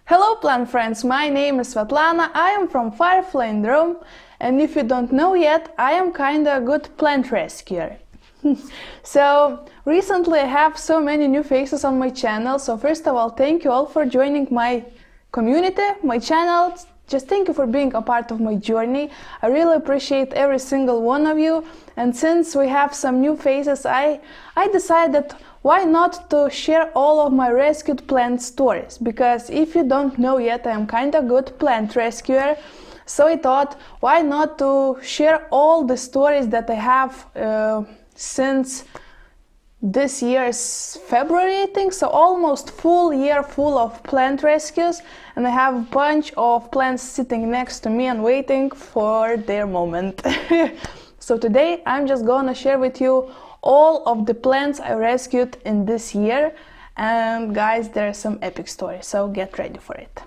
Hello plant friends, my name is Svetlana, I am from Firefly in Rome, and if you don't know yet, I am kinda a good plant rescuer. So, recently I have so many new faces on my channel, so first of all, thank you all for joining my community, my channel. Just thank you for being a part of my journey. I really appreciate every single one of you, and since we have some new faces, I decided why not to share all of my rescued plant stories, because if you don't know yet, I am kinda good plant rescuer. So I thought, why not to share all the stories that I have since this year's February, I think, so almost full year full of plant rescues, and I have a bunch of plants sitting next to me and waiting for their moment. So today I'm just gonna share with you all of the plants I rescued in this year, and guys, there are some epic stories, so get ready for it.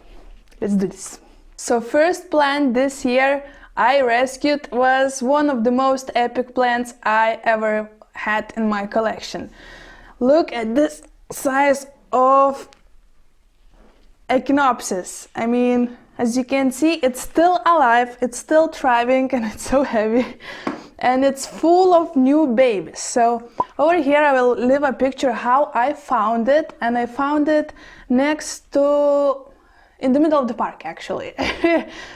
Let's do this. So first plant this year I rescued was one of the most epic plants I ever had in my collection. Look at this size of Echinopsis. I mean, as you can see, it's still alive, it's still thriving, and it's so heavy. And it's full of new babies. So over here I will leave a picture how I found it, and I found it next to, in the middle of the park actually.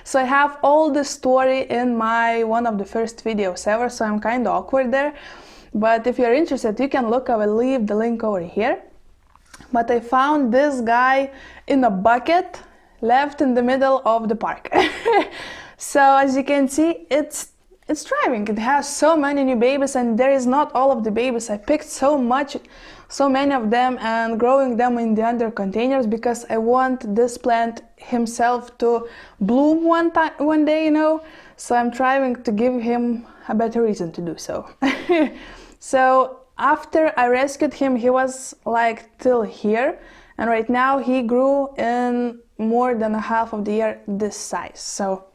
So I have all the story in my one of the first videos ever, so I'm kind of awkward there. But if you're interested, you can look, I will leave the link over here. But I found this guy in a bucket left in the middle of the park. So as you can see, it's thriving. It has so many new babies, and there is not all of the babies. I picked so many of them and growing them in the under containers because I want this plant himself to bloom one day, you know. So I'm trying to give him a better reason to do so. So after I rescued him, he was like till here, and right now he grew in more than a half of the year this size. So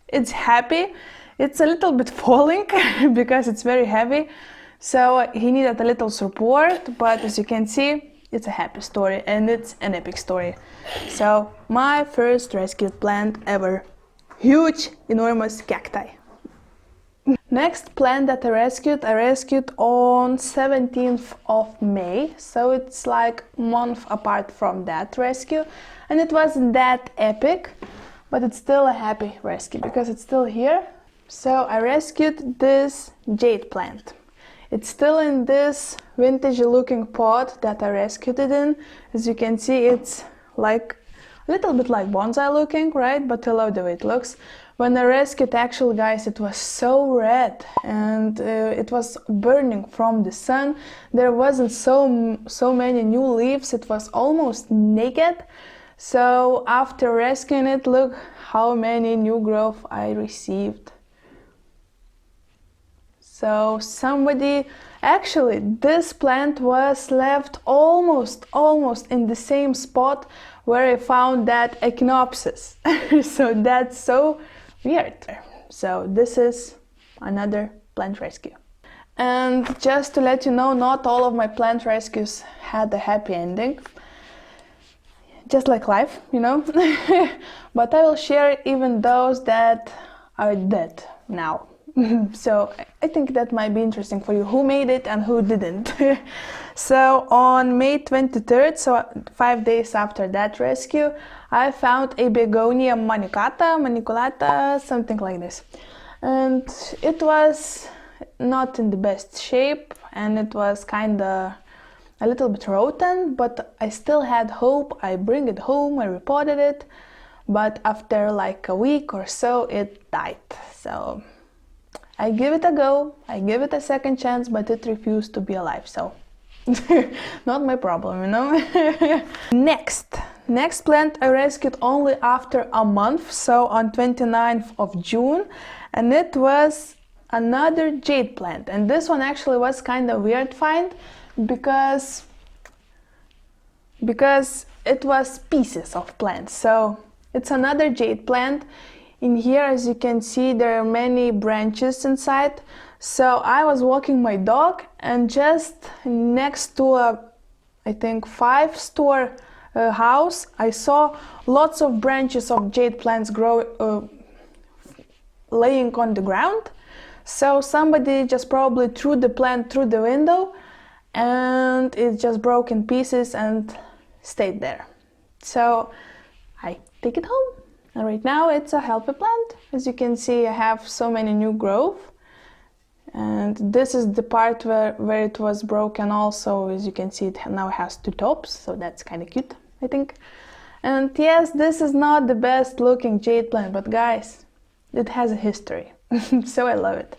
it's happy. It's a little bit falling because it's very heavy, so he needed a little support, but as you can see, it's a happy story and it's an epic story. So my first rescued plant ever. Huge, enormous cacti. Next plant that I rescued on 17th of May, so it's like a month apart from that rescue, and it wasn't that epic, but it's still a happy rescue because it's still here. So I rescued this Jade Plant. It's still in this vintage looking pot that I rescued it in. As you can see, it's like a little bit like bonsai looking, right? But I love the way it looks. When I rescued, actually guys, it was so red and it was burning from the sun. There wasn't so many new leaves. It was almost naked. So after rescuing it, look how many new growth I received. So actually this plant was left almost in the same spot where I found that Echinopsis. So that's so weird. So this is another plant rescue. And just to let you know, not all of my plant rescues had a happy ending. Just like life, you know. But I will share even those that are dead now. So I think that might be interesting for you, who made it and who didn't. So on May 23rd, so 5 days after that rescue, I found a begonia maniculata, something like this. And it was not in the best shape, and it was kinda a little bit rotten, but I still had hope. I bring it home, I repotted it, but after like a week or so, it died. So I give it a go, I give it a second chance, but it refused to be alive, so not my problem, you know. Next plant I rescued only after a month, so on 29th of June, and it was another Jade Plant. And this one actually was kind of weird find because it was pieces of plants. So it's another Jade Plant. In here, as you can see, there are many branches inside. So I was walking my dog, and just next to a, I think, 5-store house, I saw lots of branches of jade plants laying on the ground. So somebody just probably threw the plant through the window and it just broke in pieces and stayed there. So I take it home, and right now it's a healthy plant. As you can see, I have so many new growth, and this is the part where it was broken also. As you can see, it now has two tops, so that's kind of cute, I think. And yes, this is not the best looking jade plant, but guys, it has a history. So I love it,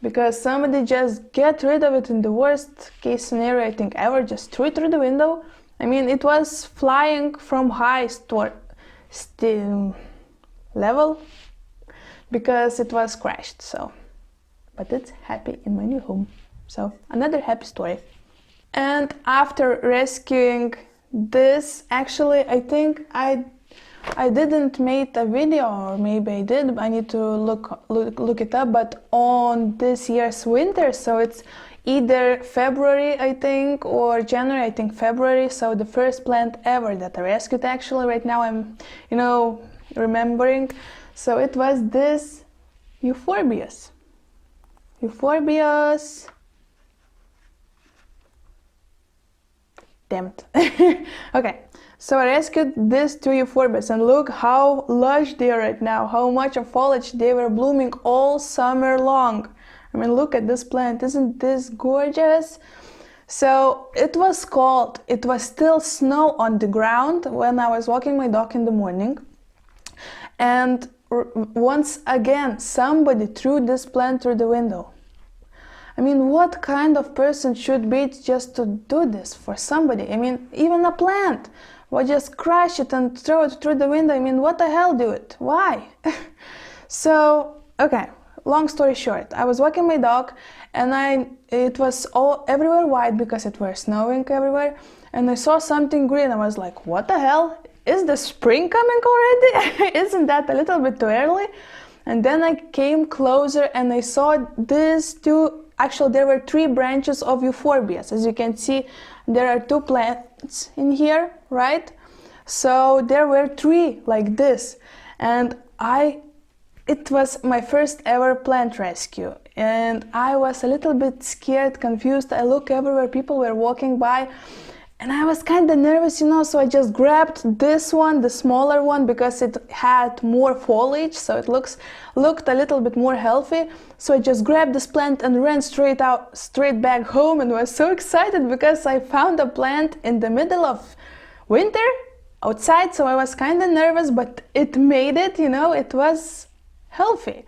because somebody just get rid of it in the worst case scenario I think ever, just threw it through the window. I mean, it was flying from high level because it was crashed. So, but it's happy in my new home. So another happy story. And after rescuing this, actually I think I didn't make a video, or maybe I did. I need to look it up. But on this year's winter, so it's either February, I think, or January, I think February. So the first plant ever that I rescued, actually, right now I'm, remembering. So it was this Euphorbias. Damn it. Okay. So I rescued these two euphorbias, and look how lush they are right now, how much of foliage they were blooming all summer long. I mean, look at this plant, isn't this gorgeous? So it was cold, it was still snow on the ground when I was walking my dog in the morning. And once again, somebody threw this plant through the window. I mean, what kind of person should be just to do this for somebody? I mean, even a plant. Why just crush it and throw it through the window? I mean, what the hell, dude? Why? So, okay, long story short, I was walking my dog, and it was all everywhere white because it was snowing everywhere, and I saw something green. I was like, what the hell? Is the spring coming already? Isn't that a little bit too early? And then I came closer and I saw these two. Actually, there were three branches of euphorbias. As you can see, there are two plants in here, right? So there were three like this. And it was my first ever plant rescue. And I was a little bit scared, confused. I looked everywhere, people were walking by. And I was kind of nervous, so I just grabbed this one, the smaller one, because it had more foliage, so it looked a little bit more healthy. So I just grabbed this plant and ran straight back home, and was so excited because I found a plant in the middle of winter outside. So I was kind of nervous, but it made it, it was healthy.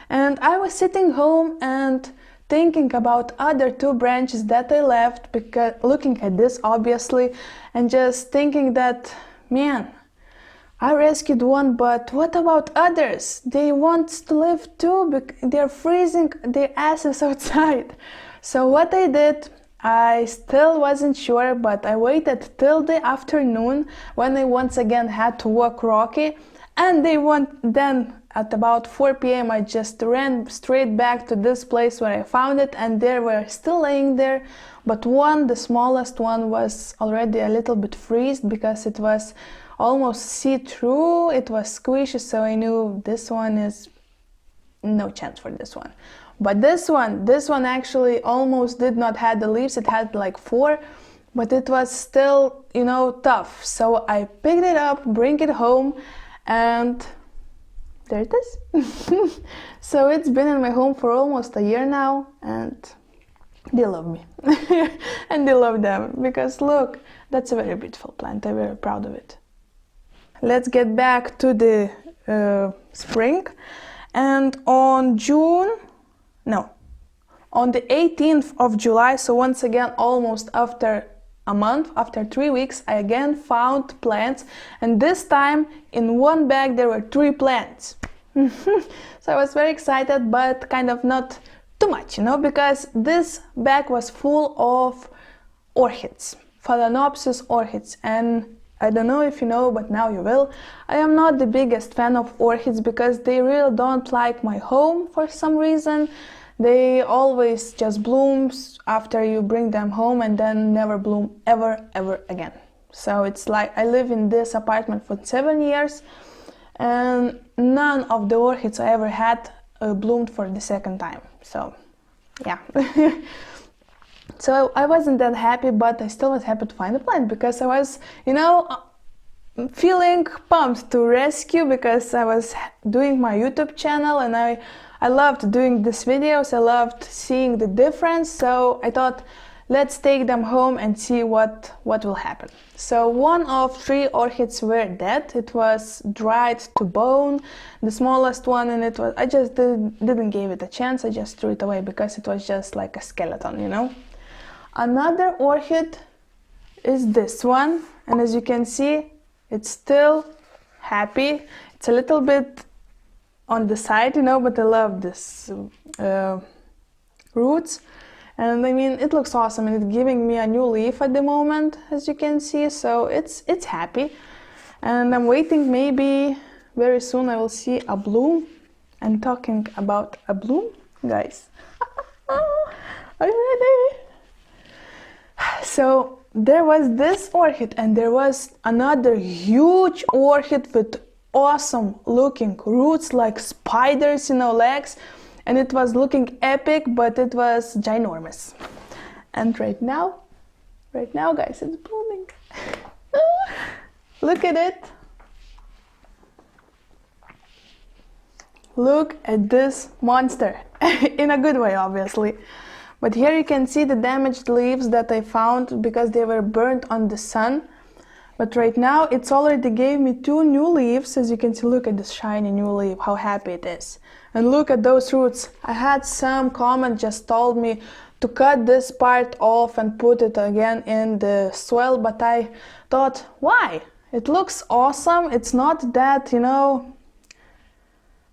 And I was sitting home and thinking about other two branches that I left, because looking at this obviously, and just thinking that, man, I rescued one, but what about others? They want to live too, they're freezing their asses outside. So what I did, I still wasn't sure, but I waited till the afternoon when I once again had to walk Rocky, and then at about 4 p.m. I just ran straight back to this place where I found it, and they were still laying there, but the smallest one, was already a little bit freezed because it was almost see-through, it was squishy, so I knew this one is no chance for this one. But this one actually almost did not have the leaves, it had like 4, but it was still, tough. So I picked it up, bring it home, and there it is. So it's been in my home for almost a year now, and they love me. And they love them, because look, that's a very beautiful plant. I'm very proud of it. Let's get back to the spring. And on the 18th of July, so once again, almost after a month, after 3 weeks, I again found plants, and this time in one bag there were 3 plants. So I was very excited, but kind of not too much, because this bag was full of orchids, Phalaenopsis orchids. And I don't know if you know, but now you will. I am not the biggest fan of orchids because they really don't like my home for some reason. They always just bloom after you bring them home and then never bloom ever again. So it's like I live in this apartment for 7 years, and none of the orchids I ever had bloomed for the second time. So yeah. So I wasn't that happy, but I still was happy to find a plant, because I was, you know, feeling pumped to rescue, because I was doing my YouTube channel and I loved doing these videos. I loved seeing the difference. So I thought, let's take them home and see what will happen. So one of 3 orchids were dead. It was dried to bone, the smallest one, and I just didn't give it a chance. I just threw it away because it was just like a skeleton, you know. Another orchid is this one, and as you can see, it's still happy. It's a little bit on the side, you know, but I love this roots. And I mean, it looks awesome, and it's giving me a new leaf at the moment, as you can see. So it's happy, and I'm waiting. Maybe very soon I will see a bloom. I'm talking about a bloom, guys. Are you ready? So there was this orchid, and there was another huge orchid with awesome looking roots, like spiders, you know, legs. And it was looking epic, but it was ginormous. And right now, guys, it's blooming. Look at it. Look at this monster. In a good way, obviously. But here you can see the damaged leaves that I found because they were burnt on the sun. But right now, it's already gave me 2 new leaves. As you can see, look at this shiny new leaf, how happy it is. And look at those roots. I had some comment just told me to cut this part off and put it again in the soil, but I thought, why? It looks awesome. It's not that, you know,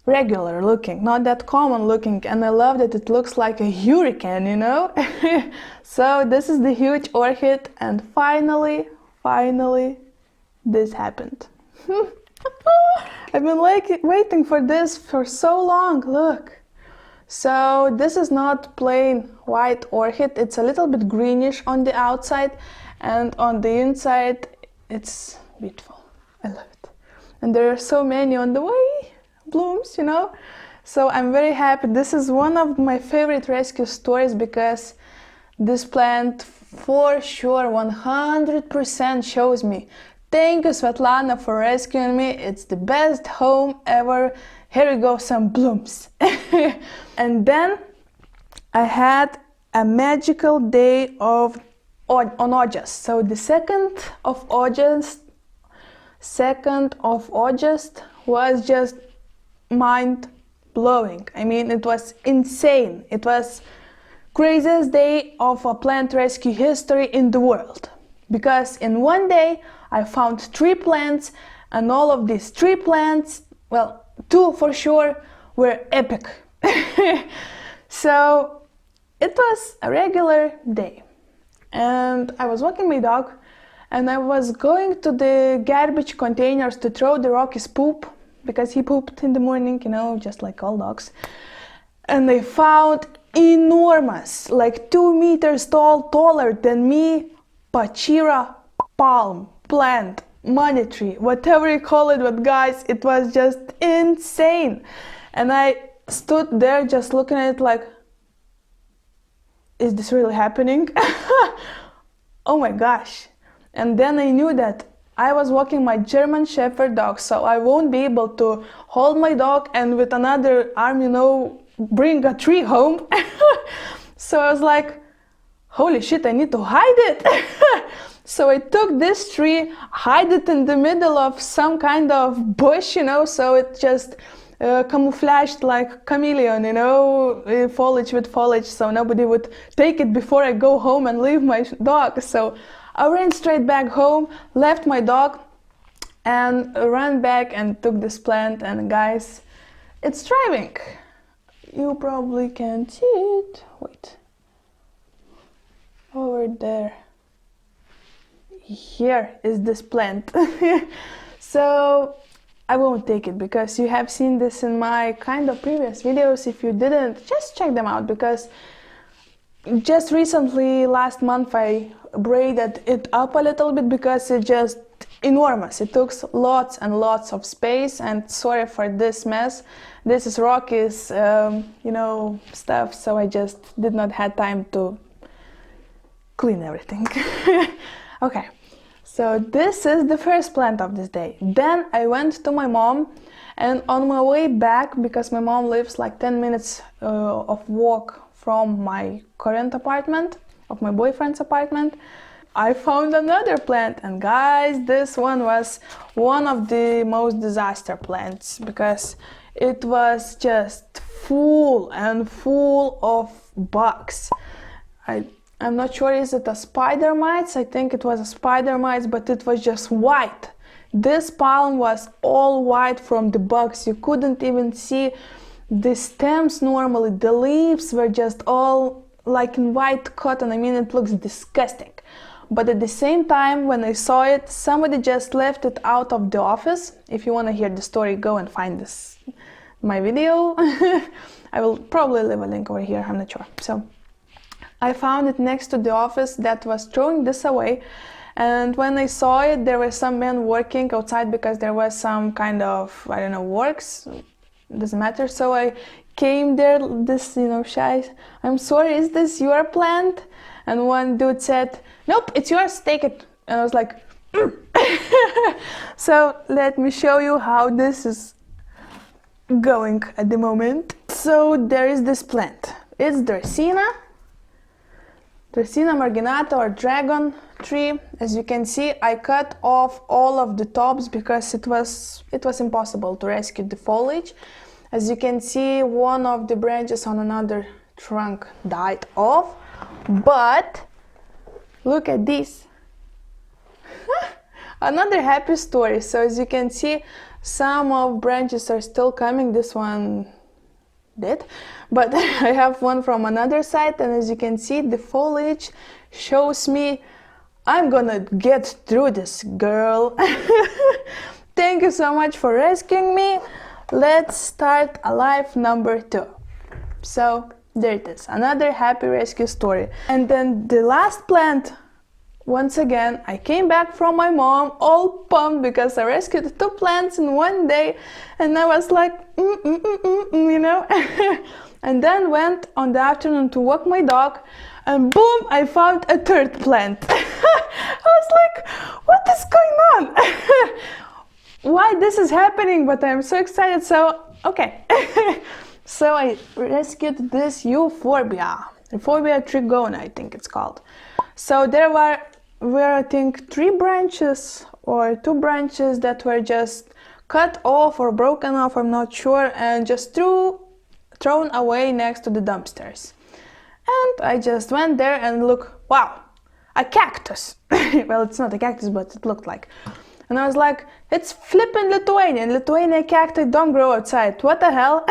regular looking, not that common looking, and I love that it looks like a hurricane, you know. So this is the huge orchid, and finally this happened. I've been waiting for this for so long. Look. So this is not plain white orchid. It's a little bit greenish on the outside, and on the inside it's beautiful. I love it. And there are so many on the way, blooms, you know. So I'm very happy. This is one of my favorite rescue stories, because this plant for sure 100% shows me, thank you, Svetlana, for rescuing me. It's the best home ever. Here we go, some blooms. And then I had a magical day on August. So the 2nd of August was just mind-blowing. I mean, it was insane. It was craziest day of a plant rescue history in the world. Because in one day I found 3 plants, and all of these 3 plants, well, 2 for sure, were epic. So it was a regular day, and I was walking my dog, and I was going to the garbage containers to throw the Rocky's poop, because he pooped in the morning, you know, just like all dogs. And I found enormous, like 2 meters tall, taller than me, Pachira palm plant, money tree, whatever you call it. But guys, it was just insane. And I stood there just looking at it like, is this really happening? Oh my gosh. And then I knew that I was walking my German Shepherd dog, so I won't be able to hold my dog and with another arm, you know, bring a tree home. So I was like, holy shit, I need to hide it. So I took this tree, hide it in the middle of some kind of bush, you know, so it just camouflaged like chameleon, you know, foliage with foliage, so nobody would take it before I go home and leave my dog. So I ran straight back home, left my dog, and ran back and took this plant, and guys, it's thriving. You probably can't see it. Wait. Over there. Here is this plant. So I won't take it because you have seen this in my kind of previous videos. If you didn't, just check them out, because just recently, last month, I braided it up a little bit because it's just enormous. It took lots and lots of space, and sorry for this mess. This is Rocky's, stuff, so I just did not have time to clean everything. Okay, so this is the first plant of this day. Then I went to my mom, and on my way back, because my mom lives like 10 minutes of walk from my current apartment, of my boyfriend's apartment, I found another plant. And guys, this one was one of the most disaster plants because it was just full and full of bugs. I'm not sure, is it a spider mites? I think it was a spider mites, but it was just white. This palm was all white from the bugs. You couldn't even see the stems normally. The leaves were just all like in white cotton. I mean, it looks disgusting. But at the same time, when I saw it, somebody just left it out of the office. If you want to hear the story, go and find my video. I will probably leave a link over here, I'm not sure. So I found it next to the office that was throwing this away. And when I saw it, there were some men working outside because there was some kind of, I don't know, works, doesn't matter. So I came there, shy, I'm sorry, is this your plant? And one dude said, nope, it's yours, take it. And I was like, So let me show you how this is going at the moment. So there is this plant. It's Dracaena marginata, or dragon tree. As you can see, I cut off all of the tops because it was impossible to rescue the foliage. As you can see, one of the branches on another trunk died off, but look at this. Another happy story. So as you can see, some of branches are still coming. This one did, but I have one from another side, and as you can see, the foliage shows me I'm gonna get through this, girl. Thank you so much for rescuing me. Let's start alive number 2. So there it is, another happy rescue story. And then the last plant, once again, I came back from my mom all pumped because I rescued 2 plants in one day, and I was like, And then went on the afternoon to walk my dog, and boom, I found a 3rd plant. I was like, what is going on? Why this is happening? But I'm so excited, so okay. So I rescued this Euphorbia trigona, I think it's called. So there were I think 3 branches or 2 branches that were just cut off or broken off, I'm not sure, and just thrown away next to the dumpsters. And I just went there and look, wow, a cactus. Well, it's not a cactus, but it looked like. And I was like, it's flipping Lithuanian. Lithuanian cacti don't grow outside. What the hell?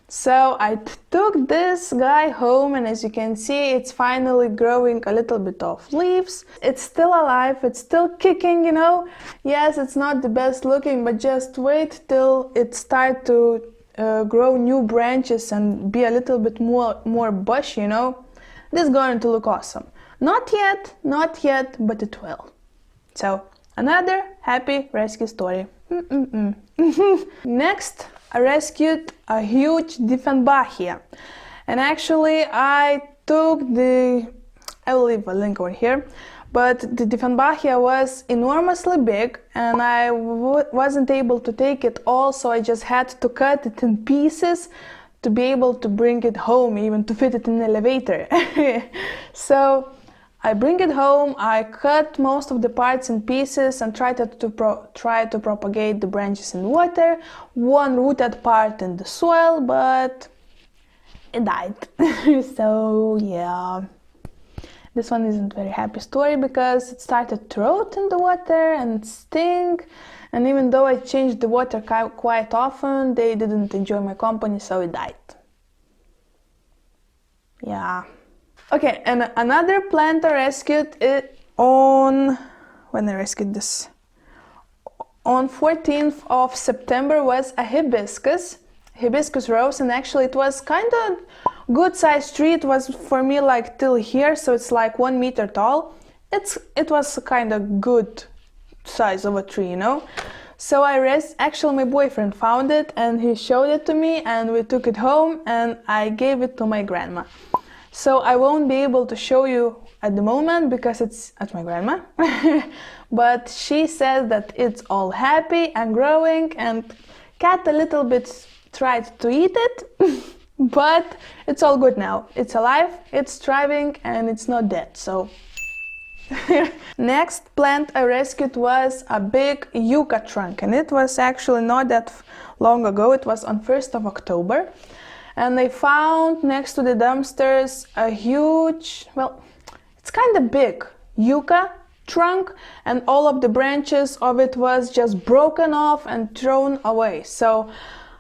So I took this guy home, and as you can see, it's finally growing a little bit of leaves. It's still alive, it's still kicking, Yes, it's not the best looking, but just wait till it starts to grow new branches and be a little bit more bush, This is going to look awesome. Not yet, but it will. So another happy rescue story. Next, I rescued a huge Dieffenbachia, and actually I will leave a link over here, but the Dieffenbachia was enormously big, and I wasn't able to take it all, so I just had to cut it in pieces to be able to bring it home, even to fit it in the elevator. So I bring it home, I cut most of the parts in pieces and try to propagate the branches in water, one rooted part in the soil, but it died. So yeah, this one isn't a very happy story because it started to rot in the water and stink, and even though I changed the water quite often, they didn't enjoy my company, so it died. Yeah. Okay, and another plant I rescued when I rescued this, on 14th of September, was a hibiscus rose, and actually it was kind of good sized tree. It was for me like till here, so it's like 1 meter tall. It was kind of good size of a tree, you know. So actually my boyfriend found it and he showed it to me, and we took it home and I gave it to my grandma. So I won't be able to show you at the moment because it's at my grandma. But she says that it's all happy and growing, and cat a little bit tried to eat it, but it's all good now. It's alive, it's thriving, and it's not dead, so. Next plant I rescued was a big Yucca Trunk, and it was actually not that long ago. It was on 1st of October, and they found next to the dumpsters a huge, well, it's kind of big Yucca Trunk, and all of the branches of it was just broken off and thrown away. So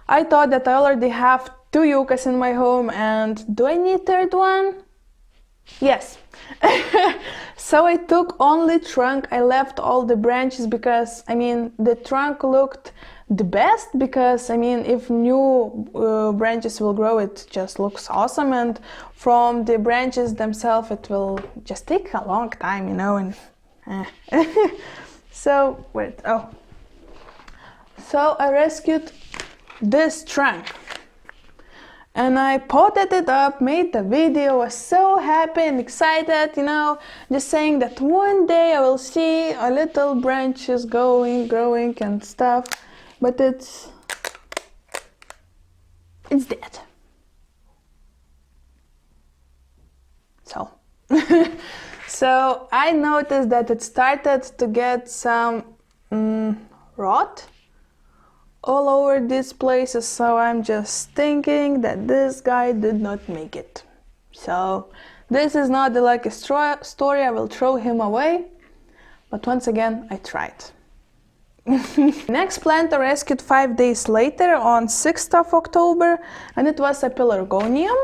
I thought that I already have 2 yuccas in my home, and do I need third one? Yes. So I took only trunk. I left all the branches because, I mean, the trunk looked the best because, I mean, if new branches will grow, it just looks awesome, and from the branches themselves it will just take a long time, you know, and so so I rescued this trunk. And I potted it up, made the video, was so happy and excited, you know, just saying that one day I will see a little branches growing and stuff, but it's dead. So, so I noticed that it started to get some rot all over these places, so I'm just thinking that this guy did not make it. So this is not the lucky story, I will throw him away, but once again I tried. Next plant I rescued 5 days later on 6th of October, and it was a pelargonium,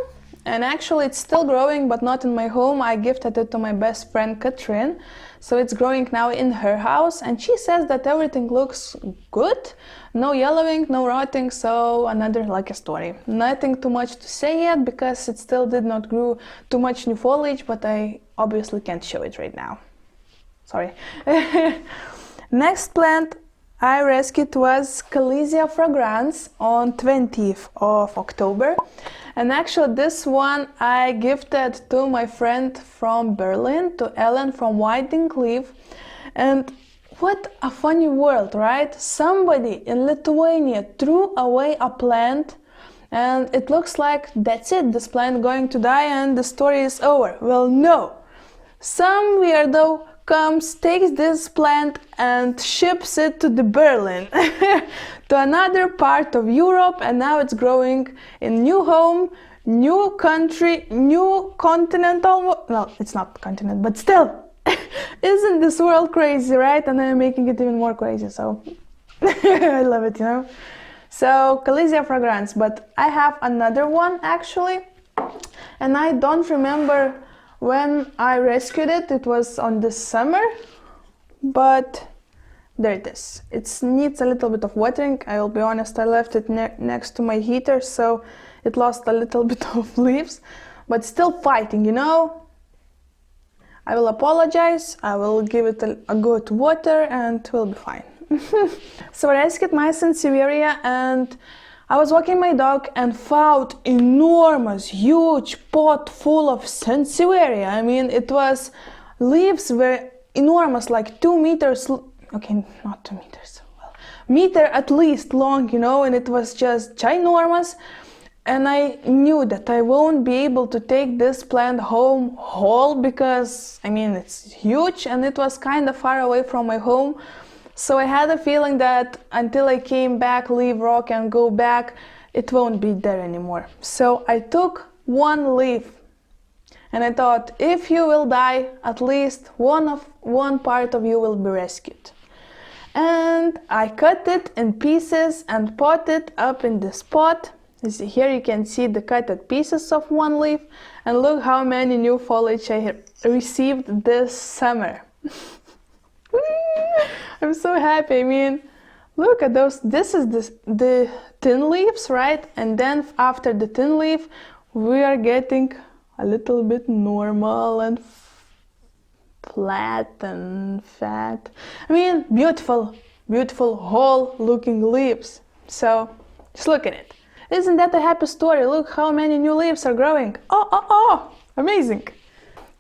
and actually it's still growing but not in my home. I gifted it to my best friend Katrin, so it's growing now in her house, and she says that everything looks good, no yellowing, no rotting, so another lucky story. Nothing too much to say yet because it still did not grow too much new foliage, but I obviously can't show it right now. Sorry. Next plant I rescued was Kaliesha Fragrance on 20th of October. And actually this one I gifted to my friend from Berlin, to Ellen from Whiting Cliff. And what a funny world, right? Somebody in Lithuania threw away a plant and it looks like that's it, this plant going to die and the story is over. Well, no. Some weirdo comes, takes this plant and ships it to the Berlin, to another part of Europe, and now it's growing in new home, new country, new continent almost. Well, it's not continent, but still. Isn't this world crazy, right? And I'm making it even more crazy, so I love it, you know. So Kaliesha Fragrance, but I have another one actually, and I don't remember when I rescued it. It was on this summer, but there it is. It needs a little bit of watering. I will be honest, I left it next to my heater, so it lost a little bit of leaves, but still fighting, you know. I will apologize, I will give it a good water and it will be fine. So I rescued my Sansevieria, and I was walking my dog and found enormous, huge pot full of Sansevieria. I mean, it was, leaves were enormous, like 2 meters, okay, not 2 meters, well, meter at least long, you know, and it was just ginormous. And I knew that I won't be able to take this plant home whole because, I mean, it's huge and it was kind of far away from my home. So I had a feeling that until I came back, leave rock and go back, it won't be there anymore. So I took one leaf and I thought, if you will die, at least one part of you will be rescued. And I cut it in pieces and potted up in this pot. Here you can see the cut pieces of one leaf, and look how many new foliage I received this summer. I'm so happy. I mean, look at those. This is the thin leaves, right? And then after the thin leaf, we are getting a little bit normal and flat and fat. I mean, beautiful, beautiful whole looking leaves. So just look at it. Isn't that a happy story? Look how many new leaves are growing. Oh, amazing.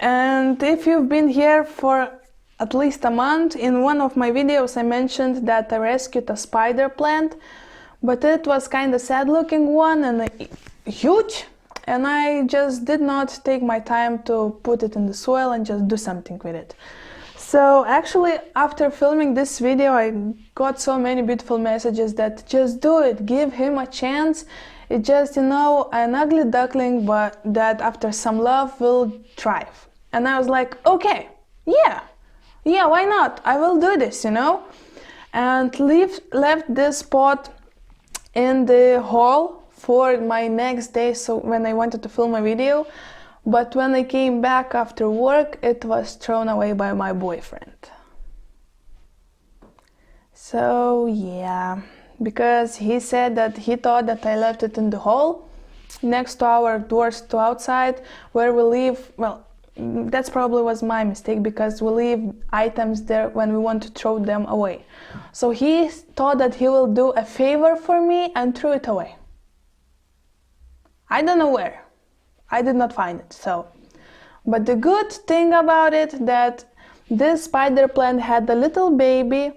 And if you've been here for at least a month, in one of my videos I mentioned that I rescued a spider plant, but it was kind of sad looking one and huge, and I just did not take my time to put it in the soil and just do something with it. So actually, after filming this video, I got so many beautiful messages that just do it, give him a chance. It's just, you know, an ugly duckling, but that after some love will thrive. And I was like, okay, yeah, why not? I will do this, you know. And left this pot in the hall for my next day, so when I wanted to film a video. But when I came back after work, it was thrown away by my boyfriend. So yeah, because he said that he thought that I left it in the hall next to our doors to outside where we leave. Well, that's probably was my mistake, because we leave items there when we want to throw them away. So he thought that he will do a favor for me and threw it away. I don't know where. I did not find it. So, but the good thing about it that this spider plant had a little baby,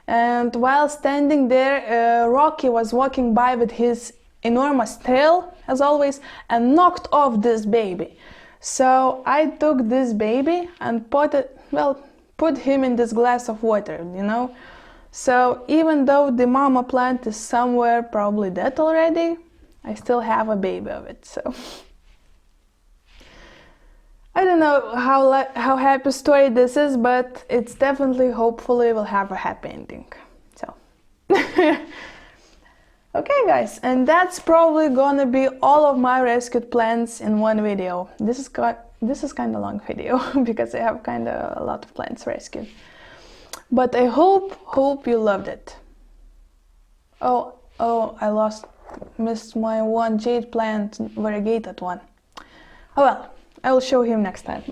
and while standing there, Rocky was walking by with his enormous tail, as always, and knocked off this baby. So I took this baby and put him in this glass of water, you know. So even though the mama plant is somewhere probably dead already, I still have a baby of it. So I don't know how happy story this is, but it's definitely, hopefully, will have a happy ending. So okay, guys, and that's probably gonna be all of my rescued plants in one video. This is kind of long video because I have kind of a lot of plants rescued. But I hope you loved it. Oh, I missed my one jade plant, variegated one. Oh well, I will show him next time.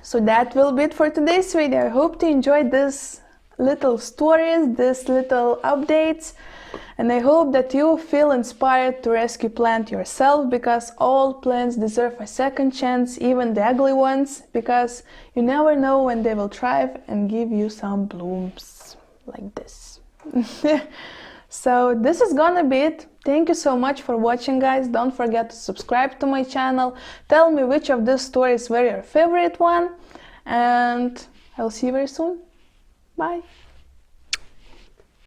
So that will be it for today's video. I hope you enjoyed this little stories, this little updates, and I hope that you feel inspired to rescue plant yourself, because all plants deserve a second chance, even the ugly ones, because you never know when they will thrive and give you some blooms like this. So this is gonna be it. Thank you so much for watching, guys. Don't forget to subscribe to my channel. Tell me which of these stories were your favorite one, and I'll see you very soon. Bye.